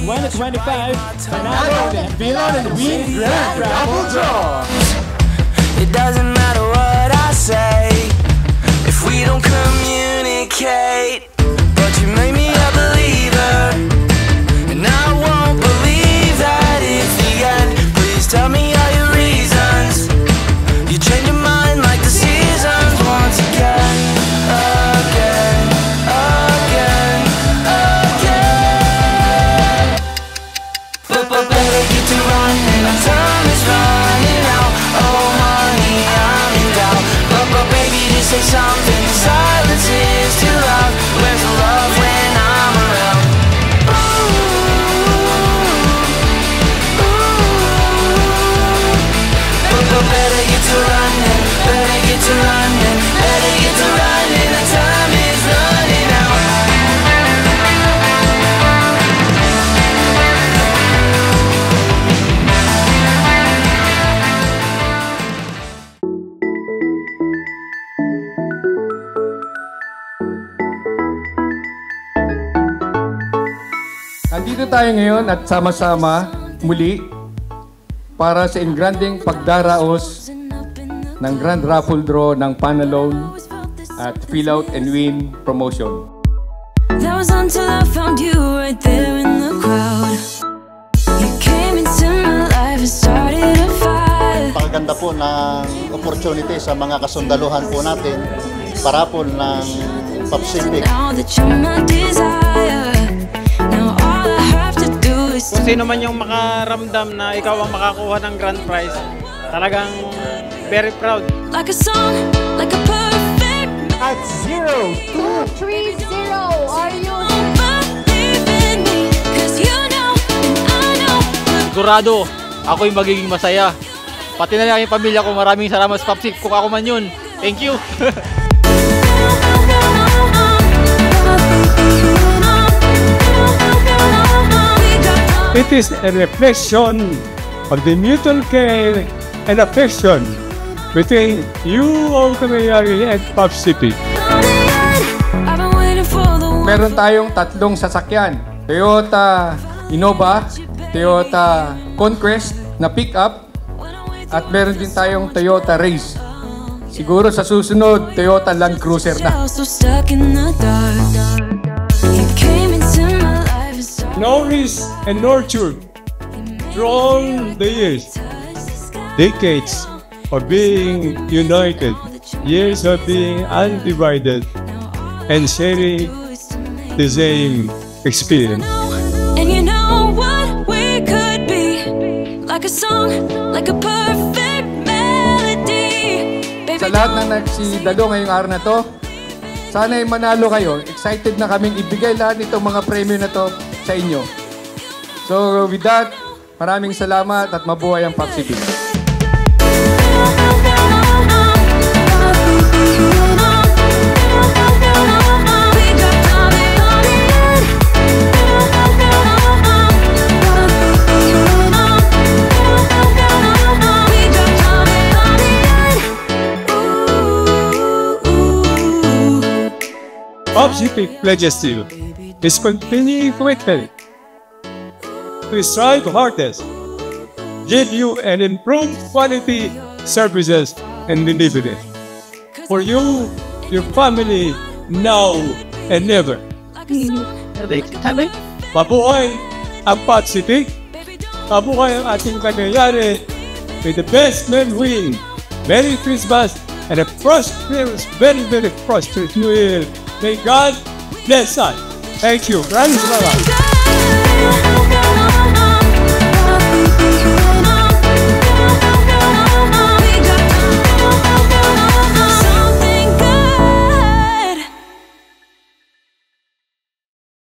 2025 Panalo and Pilon and Win Grand Raffle Draw. It doesn't matter what I say if we don't communicate. But you made me a believer, and I won't believe that it's the end. Please tell me all your reasons. You change your mind like the seasons once again, again, again, again. But better get to run and our time is running out. Oh honey, I'm in doubt. But baby, just say something. The silence is too loud. Where's the love when I'm around? Ooh, ooh. But better get to running. Better get to running. Better get to running. The time is running out. Nandito tayo ngayon at sama-sama muli para sa engranding pagdaraos ng Grand Raffle Draw ng Panalone at Fill Out and Win promotion. That was until I found you right there in the crowd. You came into my life and started a fire. Napakaganda po ng opportunity sa mga kasundaluhan po natin para po ng Pacific. Now that you're my desire, now all I have to do is Kung sino man yung makaramdam na ikaw ang makakuha ng grand prize, talagang very proud. like a song, like a perfect At 230, are you? believe in me, 'cause you know and I know. Sigurado, ako'y magiging masaya. Pati na lang yung pamilya ko, maraming salamat sa Papsik kung ako man yun. Thank you! It is a reflection of the mutual care and affection between you, Old Camillary, and Pop City. I've been waiting for the one. Meron tayong tatlong sasakyan. Toyota Innova, Toyota Conquest na pick-up, at meron din tayong Toyota Race. Siguro sa susunod, Toyota Land Cruiser na. So stuck in the dark. You came into my life and started Nourished and nurtured through all the years, decades of being united, years of being undivided, and sharing the same experience. and you know what we could be, like a song, like a perfect melody. Baby, Sa lahat na nagsidalo ngayong araw na to, sana'y manalo kayo. Excited na kaming ibigay lahat itong mga premyo na to sa inyo. So with that, maraming salamat at mabuhay ang Pacific. Pop City pledges to you is continuing commitment to strive hardest, give you an improved quality services and delivery for you, your family, now and never. Mabuhay ang Pop City, mabuhay ang ating Camillary. May the best men win. Merry Christmas and a prosperous, very, very prosperous New Year. May God bless us. Thank you. Maraming salamat.